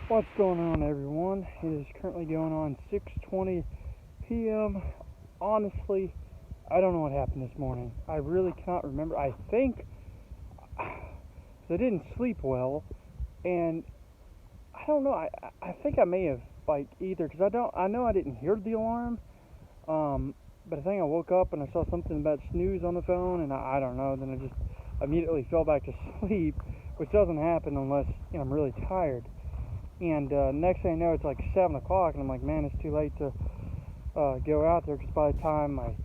What's going on, everyone? It is currently going on 6:20 p.m. Honestly, I don't know what happened this morning. I really cannot remember. I think I didn't sleep well, and I don't know. I think I may have either because I know I didn't hear the alarm. But I think I woke up and I saw something about snooze on the phone, and I don't know. Then I just immediately fell back to sleep, which doesn't happen unless I'm really tired. And next thing I know, it's like 7 o'clock, and I'm like, man, it's too late to go out there, because by the time I,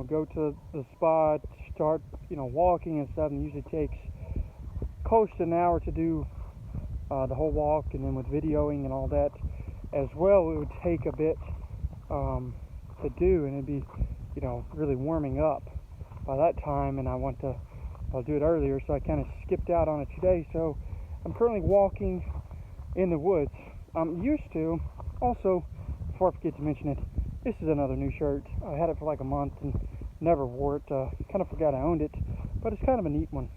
go to the spot, start, walking and stuff, and it usually takes close to an hour to do the whole walk, and then with videoing and all that as well, it would take a bit to do, and it'd be, really warming up by that time, and I'll do it earlier, so I kind of skipped out on it today. So I'm currently walking in the woods. I'm used to, also, before I forget to mention it, this is another new shirt. I had it for like a month and never wore it. Kind of forgot I owned it, but it's kind of a neat one.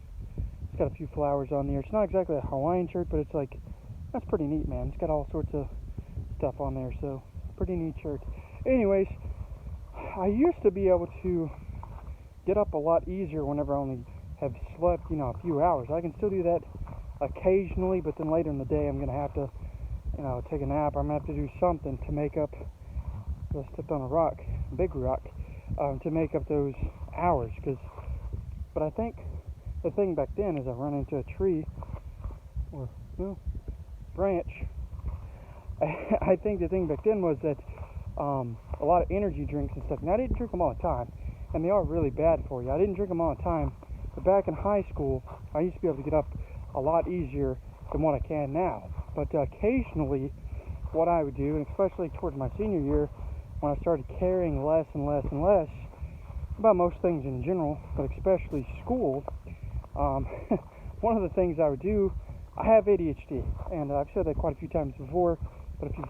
It's got a few flowers on there. It's not exactly a Hawaiian shirt, but it's like, that's pretty neat, man. It's got all sorts of stuff on there, so pretty neat shirt. Anyways, I used to be able to get up a lot easier whenever I only have slept, a few hours. I can still do that occasionally, but then later in the day I'm going to have to, take a nap. I'm going to have to do something to make up, I stepped on a rock, a big rock, to make up those hours. But I think the thing back then is I run into a tree, or, branch. I think the thing back then was that a lot of energy drinks and stuff. Now, I didn't drink them all the time, and they are really bad for you. I didn't drink them all the time, but back in high school, I used to be able to get up a lot easier than what I can now. But occasionally, what I would do, and especially towards my senior year, when I started caring less and less and less about most things in general, but especially school, one of the things I would do, I have ADHD, and I've said that quite a few times before, but that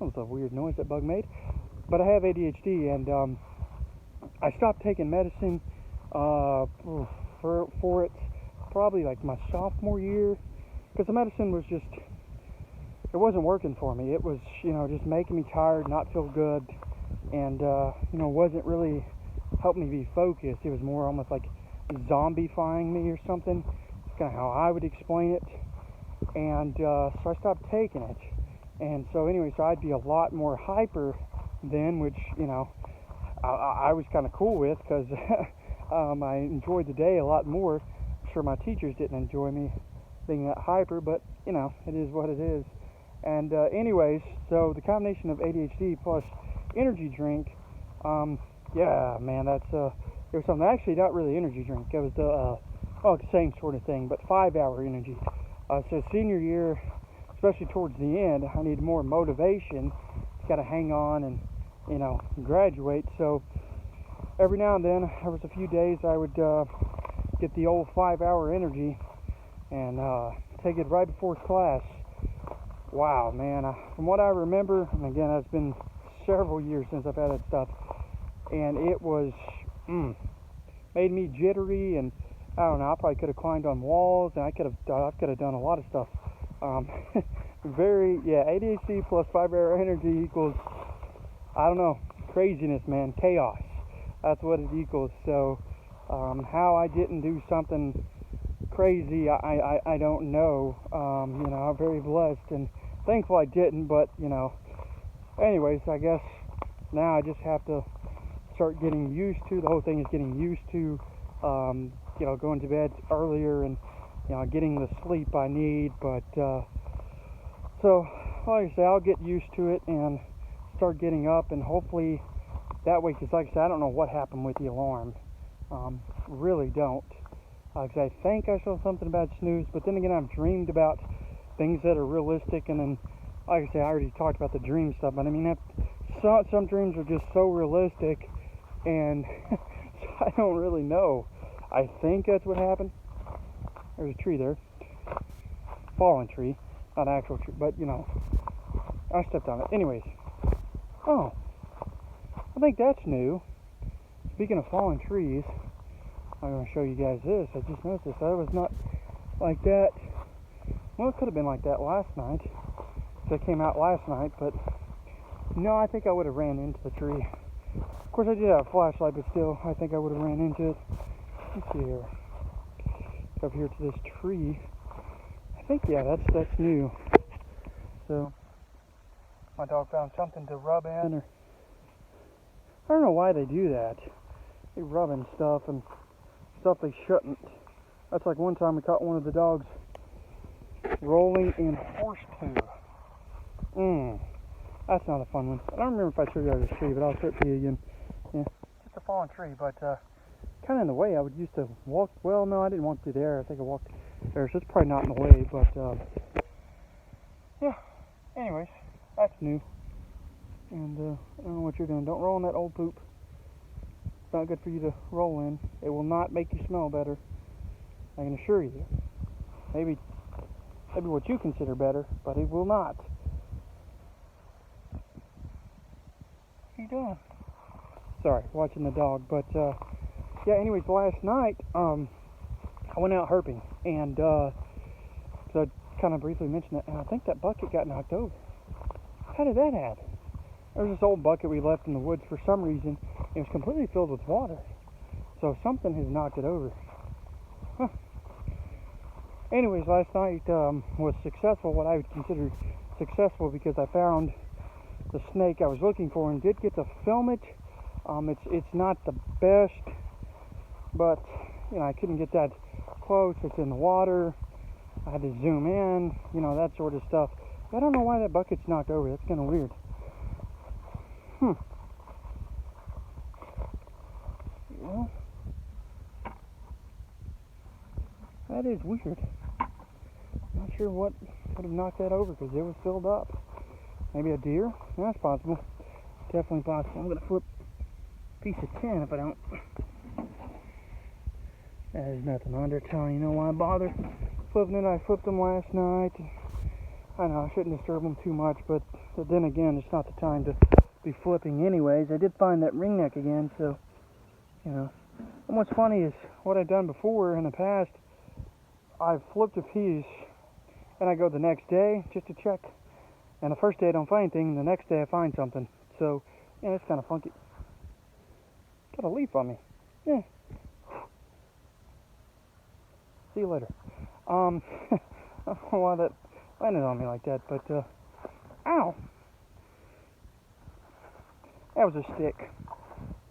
was a weird noise that bug made, but I have ADHD, and I stopped taking medicine for it probably like my sophomore year, because the medicine was just, it wasn't working for me. It was, just making me tired, not feel good, and, wasn't really helping me be focused. It was more almost like zombifying me or something. That's kind of how I would explain it. And so I stopped taking it. And so anyway, so I'd be a lot more hyper then, which, I was kind of cool with, because I enjoyed the day a lot more. I'm sure my teachers didn't enjoy me being that hyper, but, it is what it is. And anyways, so the combination of ADHD plus energy drink, yeah, man, it was something, actually not really energy drink, it was the same sort of thing, but 5-hour energy. So senior year, especially towards the end, I needed more motivation to kind of hang on and, graduate. So every now and then, there was a few days I would get the old 5-hour energy and take it right before class. Wow, man, from what I remember, and again, it's been several years since I've had that stuff, and it was, made me jittery, and I don't know, I probably could have climbed on walls, and I could have done a lot of stuff. ADHD plus 5-hour energy equals, I don't know, craziness, man, chaos. That's what it equals. So, how I didn't do something crazy, I don't know. I'm very blessed, and thankful I didn't, but, anyways, I guess now I just have to start getting used to, the whole thing is getting used to, going to bed earlier and, getting the sleep I need, but, so, like I say, I'll get used to it and start getting up, and hopefully that way, because like I said, I don't know what happened with the alarm, really don't, because I think I saw something about snooze, but then again, I've dreamed about things that are realistic, and then, like I say, I already talked about the dream stuff, but I mean, some dreams are just so realistic, and so I don't really know. I think that's what happened. There's a tree there, fallen tree, not an actual tree, but I stepped on it. Anyways, I think that's new. Speaking of fallen trees, I'm going to show you guys this. I just noticed this. I was not like that. Well, it could have been like that last night. So I came out last night, but no, I think I would have ran into the tree. Of course, I did have a flashlight, but still, I think I would have ran into it. Let's see here. Up here to this tree. I think, yeah, that's new. So, my dog found something to rub in, or I don't know why they do that. They rub in stuff and stuff they shouldn't. That's like one time we caught one of the dogs rolling in horse poo. That's not a fun one. I don't remember if I showed you out of this tree, but I'll show it to you again. Yeah, just a fallen tree, but kind of in the way. I would used to walk. Well, no, I didn't walk through there. I think I walked there, so it's probably not in the way. But yeah. Anyways, that's new. And I don't know what you're doing. Don't roll in that old poop. It's not good for you to roll in. It will not make you smell better. I can assure you. Maybe what you consider better, but it will not. What are you doing? Sorry, watching the dog. But yeah. Anyways, last night I went out herping, and so I kind of briefly mentioned it, and I think that bucket got knocked over. How did that happen? There was this old bucket we left in the woods for some reason. It was completely filled with water. So something has knocked it over. Huh. Anyways, last night was successful, what I would consider successful, because I found the snake I was looking for and did get to film it. It's not the best, but you know, I couldn't get that close. It's in the water. I had to zoom in, you know, that sort of stuff. I don't know why that bucket's knocked over. That's kind of weird. Well, that is weird. Not sure what would have knocked that over, because it was filled up. Maybe a deer? That's possible. Definitely possible. I'm going to flip a piece of tin if I don't. That is nothing under telling. You know why I bother flipping it? I flipped them last night. I know I shouldn't disturb them too much, but then again, it's not the time to be flipping anyways. I did find that ring neck again, so, you know. And what's funny is, what I've done before in the past, I've flipped a piece, and I go the next day just to check. And the first day I don't find anything, and the next day I find something. So, yeah, it's kind of funky. Got a leaf on me. Yeah. See you later. I don't know why that landed on me like that, but, ow! That was a stick.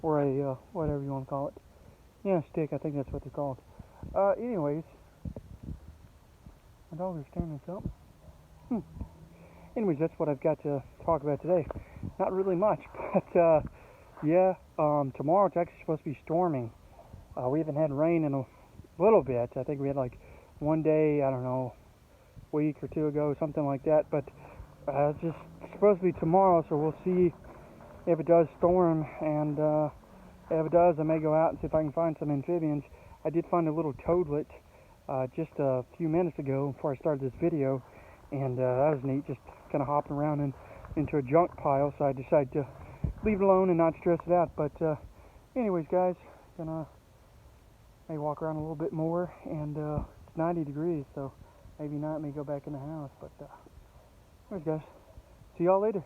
Or a, whatever you want to call it. Yeah, stick, I think that's what they're called. Anyways. My dog is standing up. Anyways, that's what I've got to talk about today. Not really much, but, yeah, tomorrow it's actually supposed to be storming. We haven't had rain in a little bit. I think we had like one day, I don't know, a week or two ago, something like that, but it's just supposed to be tomorrow, so we'll see if it does storm, and if it does, I may go out and see if I can find some amphibians. I did find a little toadlet just a few minutes ago before I started this video, and that was neat, just kind of hopping around into a junk pile, so I decided to leave it alone and not stress it out. But anyways, guys, gonna maybe walk around a little bit more, and it's 90 degrees, so maybe not, may go back in the house, but anyways, guys, see y'all later.